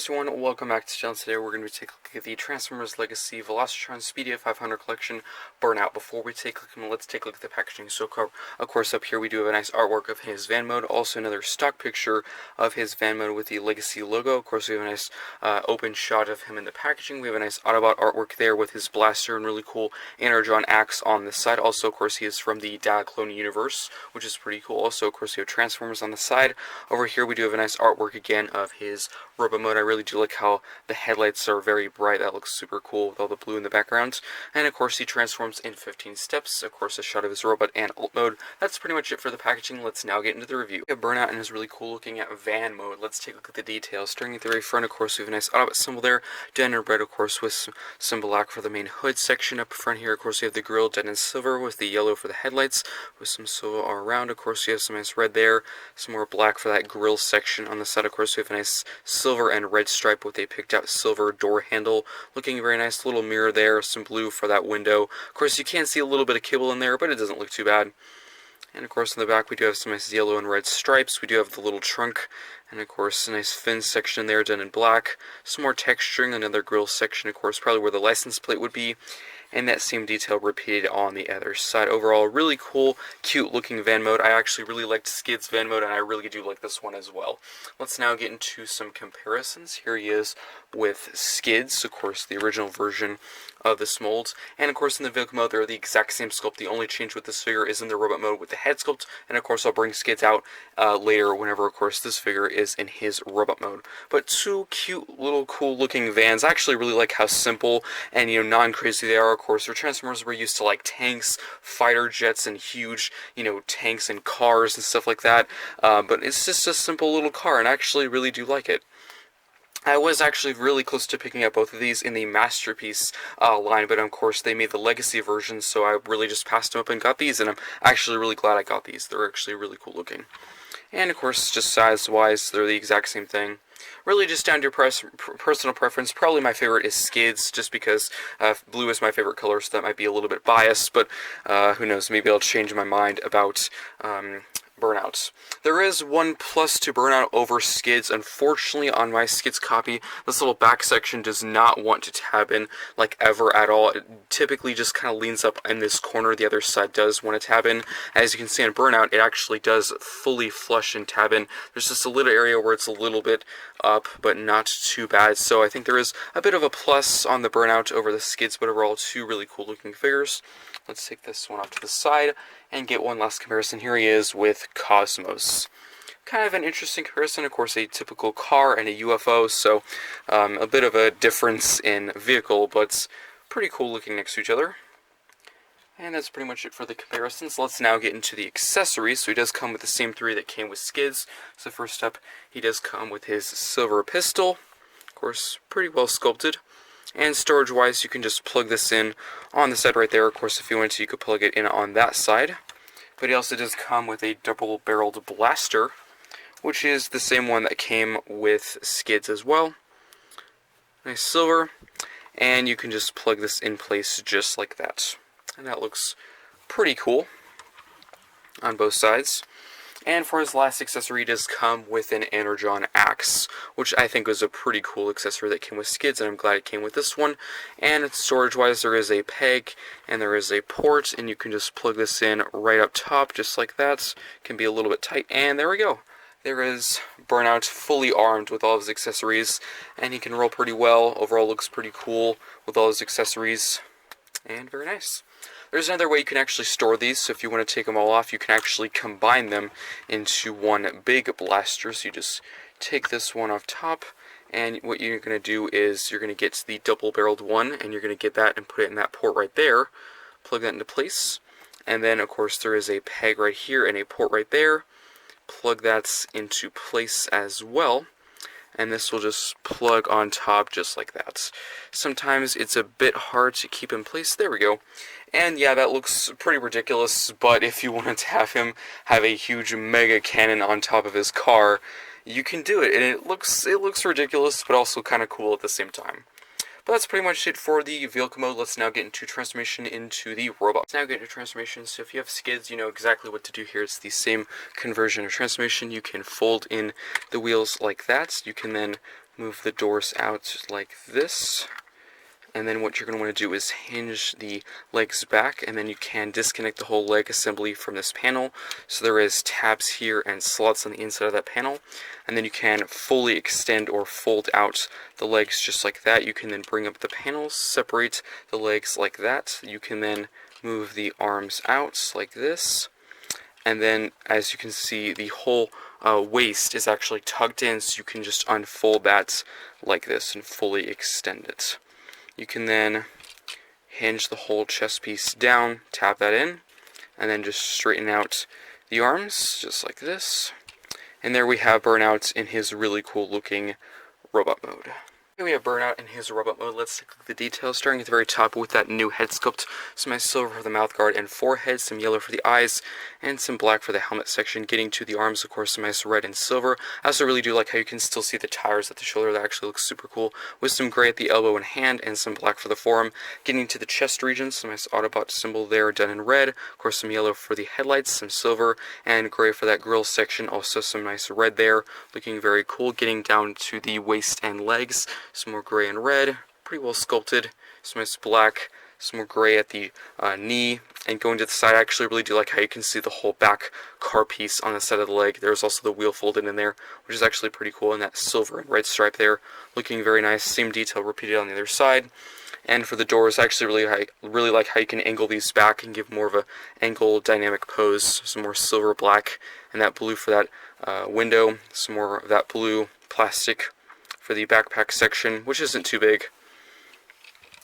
everyone, welcome back to the channel. Today we're going to take a look at the Transformers Legacy Velocitron Speedia 500 collection Burnout. Before we take a look, let's take a look at the packaging. So of course up here we do have a nice artwork of his van mode, also another stock picture of his van mode with the Legacy logo. Of course we have a nice open shot of him in the packaging. We have a nice Autobot artwork there with his blaster and really cool Energon axe on the side. Also of course he is from the Diaclone universe, which is pretty cool. Also of course we have Transformers on the side. Over here we do have a nice artwork again of his robot mode. I really do like how the headlights are very bright. That looks super cool with all the blue in the background. And of course he transforms in 15 steps. Of course a shot of his robot and alt mode. That's pretty much it for the packaging. Let's now get into the review. We have Burnout and is really cool looking at van mode. Let's take a look at the details. Starting at the very front, of course, we have a nice Autobot symbol there, done in red, of course, with some black for the main hood section. Up front here, of course, we have the grille done in silver with the yellow for the headlights, with some silver all around. Of course, you have some nice red there, some more black for that grille section. On the side, of course, we have a nice silver and red stripe with a picked out silver door handle, looking very nice. Little mirror there, some blue for that window. Of course, you can see a little bit of kibble in there, but it doesn't look too bad. And of course, in the back, we do have some nice yellow and red stripes. We do have the little trunk, and of course, a nice fin section there done in black. Some more texturing, another grille section, of course, probably where the license plate would be. And that same detail repeated on the other side. Overall, really cool, cute looking van mode. I actually really liked Skid's van mode, and I really do like this one as well. Let's now get into some comparisons. Here he is with Skid's, of course, the original version of this mold. And of course, in the vehicle mode, they're the exact same sculpt. The only change with this figure is in the robot mode with the head sculpt. And of course, I'll bring Skid's out later whenever, of course, this figure is in his robot mode. But two cute, little, cool looking vans. I actually really like how simple and, non-crazy they are. Of course, their Transformers were used to like tanks, fighter jets, and huge, tanks and cars and stuff like that. But it's just a simple little car, and I actually really do like it. I was actually really close to picking up both of these in the Masterpiece line, but of course they made the Legacy version, so I really just passed them up and got these, and I'm actually really glad I got these. They're actually really cool looking. And of course, just size-wise, they're the exact same thing. Really just down to your personal preference. Probably my favorite is Skid's, just because blue is my favorite color, so that might be a little bit biased, but who knows, maybe I'll change my mind about Burnouts. There is one plus to Burnout over Skid's. Unfortunately, on my Skid's copy, this little back section does not want to tab in, like, ever at all. It typically just kind of leans up in this corner. The other side does want to tab in. As you can see on Burnout, it actually does fully flush and tab in. There's just a little area where it's a little bit up, but not too bad. So I think there is a bit of a plus on the Burnout over the Skid's, but overall, two really cool looking figures. Let's take this one off to the side and get one last comparison. Here he is with Cosmos. Kind of an interesting comparison. Of course, a typical car and a UFO, so a bit of a difference in vehicle, but pretty cool looking next to each other. And that's pretty much it for the comparisons. Let's now get into the accessories. So he does come with the same three that came with Skid's. So first up, he does come with his silver pistol. Of course, pretty well sculpted. And storage-wise, you can just plug this in on the side right there. Of course, if you wanted to, you could plug it in on that side. But he also does come with a double-barreled blaster, which is the same one that came with Skid's as well. Nice silver. And you can just plug this in place just like that. And that looks pretty cool on both sides. And for his last accessory, he does come with an Energon axe, which I think was a pretty cool accessory that came with Skid's, and I'm glad it came with this one. And storage-wise, there is a peg, and there is a port, and you can just plug this in right up top, just like that. Can be a little bit tight, and there we go. There is Burnout fully armed with all of his accessories, and he can roll pretty well. Overall, looks pretty cool with all his accessories, and very nice. There's another way you can actually store these, so if you want to take them all off, you can actually combine them into one big blaster. So you just take this one off top, and what you're going to do is you're going to get the double-barreled one, and you're going to get that and put it in that port right there, plug that into place, and then, of course, there is a peg right here and a port right there. Plug that into place as well. And this will just plug on top just like that. Sometimes it's a bit hard to keep in place. There we go. And yeah, that looks pretty ridiculous, but if you wanted to have him have a huge mega cannon on top of his car, you can do it. And it looks ridiculous, but also kind of cool at the same time. But that's pretty much it for the vehicle mode. Let's now get into transformation into the robot. Let's now get into transformation. So if you have Skids, you know exactly what to do here. It's the same conversion of transformation. You can fold in the wheels like that. You can then move the doors out like this. And then what you're going to want to do is hinge the legs back, and then you can disconnect the whole leg assembly from this panel. So there is tabs here and slots on the inside of that panel. And then you can fully extend or fold out the legs just like that. You can then bring up the panels, separate the legs like that. You can then move the arms out like this. And then, as you can see, the whole waist is actually tucked in, so you can just unfold that like this and fully extend it. You can then hinge the whole chest piece down, tap that in, and then just straighten out the arms, just like this. And there we have Burnout in his really cool looking robot mode. Here we have Burnout in his robot mode. Let's take a look at the details, starting at the very top with that new head sculpt. Some nice silver for the mouth guard and forehead, some yellow for the eyes, and some black for the helmet section. Getting to the arms, of course, some nice red and silver. I also really do like how you can still see the tires at the shoulder. That actually looks super cool, with some gray at the elbow and hand, and some black for the forearm. Getting to the chest region, some nice Autobot symbol there done in red. Of course, some yellow for the headlights, some silver, and gray for that grille section. Also some nice red there, looking very cool. Getting down to the waist and legs, some more gray and red, pretty well sculpted. Some nice black, some more gray at the knee, and going to the side, I actually really do like how you can see the whole back car piece on the side of the leg. There's also the wheel folded in there, which is actually pretty cool, and that silver and red stripe there, looking very nice. Same detail repeated on the other side. And for the doors, I actually really like how you can angle these back and give more of a angle dynamic pose. Some more silver, black, and that blue for that window. Some more of that blue plastic for the backpack section, which isn't too big.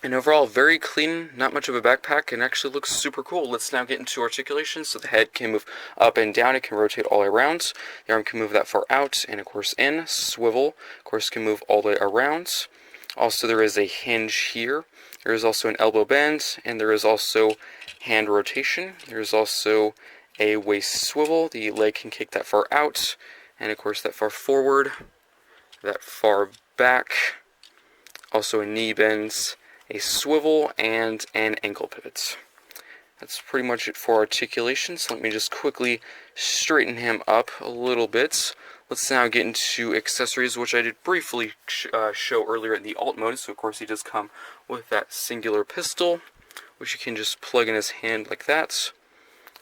And overall, very clean, not much of a backpack, and actually looks super cool. Let's now get into articulation. So the head can move up and down, it can rotate all the way around. The arm can move that far out, and of course in. Swivel, of course, can move all the way around. Also, there is a hinge here. There is also an elbow bend, and there is also hand rotation. There is also a waist swivel. The leg can kick that far out, and of course that far forward, that far back. Also a knee bend, a swivel, and an ankle pivot. That's pretty much it for articulation, so let me just quickly straighten him up a little bit. Let's now get into accessories, which I did briefly show earlier in the alt mode. So of course he does come with that singular pistol, which you can just plug in his hand like that.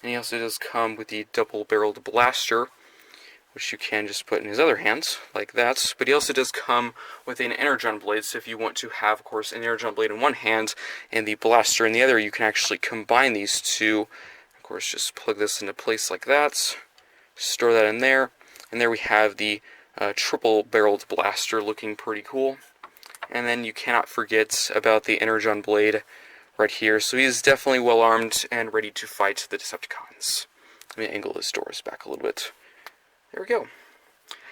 And he also does come with the double-barreled blaster, which you can just put in his other hand, like that. But he also does come with an energon blade, so if you want to have, of course, an energon blade in one hand and the blaster in the other, you can actually combine these two. Of course, just plug this into place like that, store that in there, and there we have the triple-barreled blaster, looking pretty cool. And then you cannot forget about the energon blade right here, so he is definitely well-armed and ready to fight the Decepticons. Let me angle his doors back a little bit. There we go.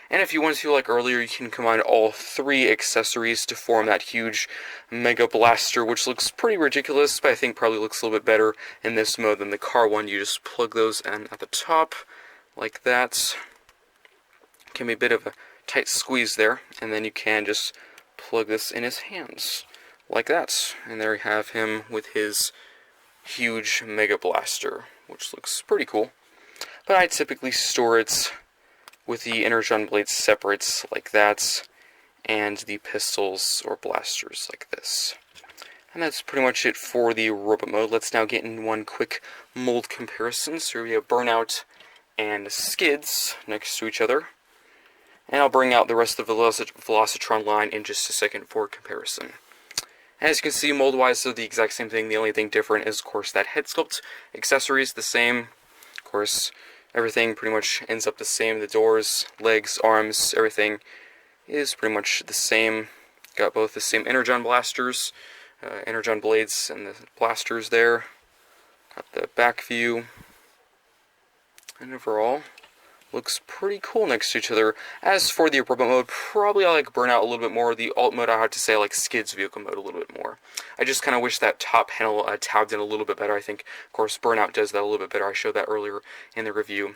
And if you want to, like earlier, you can combine all three accessories to form that huge Mega Blaster, which looks pretty ridiculous, but I think probably looks a little bit better in this mode than the car one. You just plug those in at the top, like that. Can be a bit of a tight squeeze there, and then you can just plug this in his hands, like that. And there you have him with his huge Mega Blaster, which looks pretty cool. But I typically store it with the energon blades separate, like that, and the pistols or blasters like this. And that's pretty much it for the robot mode. Let's now get in one quick mold comparison. So here we have Burnout and Skids next to each other. And I'll bring out the rest of the Velocitron line in just a second for comparison. As you can see, mold-wise, they're the exact same thing. The only thing different is, of course, that head sculpt. Accessories, the same. Of course, everything pretty much ends up the same. The doors, legs, arms, everything is pretty much the same. Got both the same energon blasters, energon blades, and the blasters there. Got the back view. And overall, looks pretty cool next to each other. As for the robot mode, probably I like Burnout a little bit more. The alt mode, I have to say, I like Skid's vehicle mode a little bit more. I just kind of wish that top panel tabbed in a little bit better. I think, of course, Burnout does that a little bit better. I showed that earlier in the review.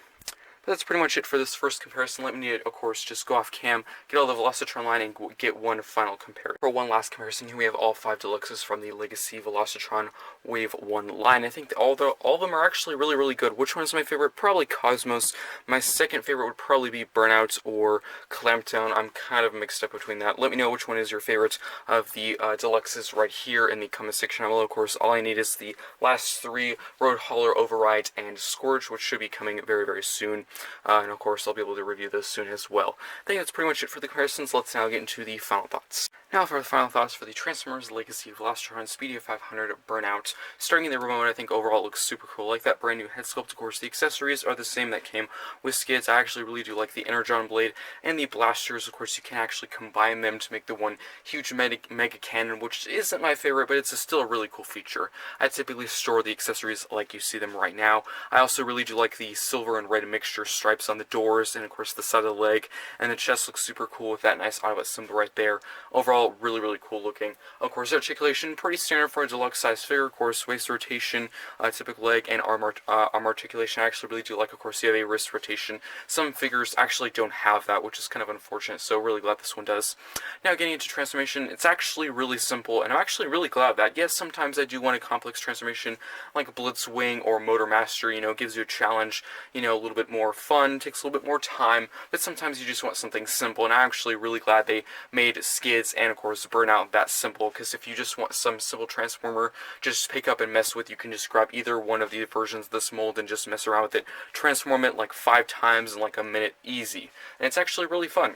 That's pretty much it for this first comparison. Let me, of course, just go off cam, get all the Velocitron line, and get one final comparison. For one last comparison, here we have all 5 deluxes from the Legacy Velocitron Wave 1 line. I think all of them are actually really good. Which one is my favorite? Probably Cosmos. My second favorite would probably be Burnout or Clampdown. I'm kind of mixed up between that. Let me know which one is your favorite of the deluxes right here in the comment section below. Of course, all I need is the last 3, Road Hauler, Override, and Scourge, which should be coming very soon. And of course, I'll be able to review those soon as well. I think that's pretty much it for the comparisons. Let's now get into the final thoughts. Now for the final thoughts for the Transformers Legacy Velocitron Speedia 500 Burnout. Starting in the remote, I think overall it looks super cool. I like that brand new head sculpt. Of course, the accessories are the same that came with skids. I actually really do like the Energon blade and the blasters. Of course, you can actually combine them to make the one huge mega cannon, which isn't my favorite, but it's still a really cool feature. I typically store the accessories like you see them right now. I also really do like the silver and red mixture stripes on the doors, and of course the side of the leg, and the chest looks super cool with that nice Autobot symbol right there. Overall, really cool looking. Of course, articulation, pretty standard for a deluxe size figure. Of course, waist rotation, typical leg, and arm articulation. I actually really do like, of course, you have a wrist rotation. Some figures actually don't have that, which is kind of unfortunate, so really glad this one does. Now getting into transformation, it's actually really simple, and I'm actually really glad that, yes, sometimes I do want a complex transformation, like Blitzwing or Motor Master, you know, gives you a challenge, you know, a little bit more fun, takes a little bit more time, but sometimes you just want something simple, and I'm actually really glad they made Skids and, of course, Burnout that simple, because if you just want some simple Transformer, just pick up and mess with, you can just grab either one of the versions of this mold and just mess around with it, transform it like 5 times in like a minute easy, and it's actually really fun.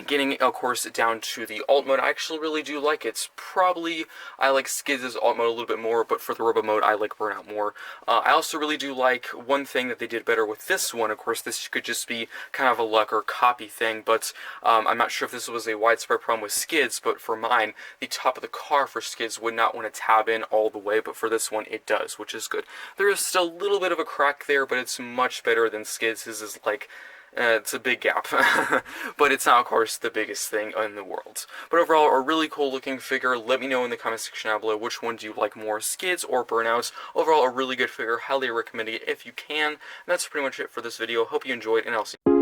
Getting, of course, down to the alt mode, I actually really do like it. It's probably, I like Skids' alt mode a little bit more, but for the Robo mode, I like Burnout more. I also really do like one thing that they did better with this one. Of course, this could just be kind of a luck or copy thing, but I'm not sure if this was a widespread problem with Skids, but for mine, the top of the car for Skids would not want to tab in all the way, but for this one, it does, which is good. There is still a little bit of a crack there, but it's much better than Skids'. His is like, it's a big gap, but it's not, of course, the biggest thing in the world. But overall, a really cool looking figure. Let me know in the comment section down below which one do you like more, Skids or Burnouts. Overall, a really good figure. Highly recommend it if you can. And that's pretty much it for this video. Hope you enjoyed, and I'll see you.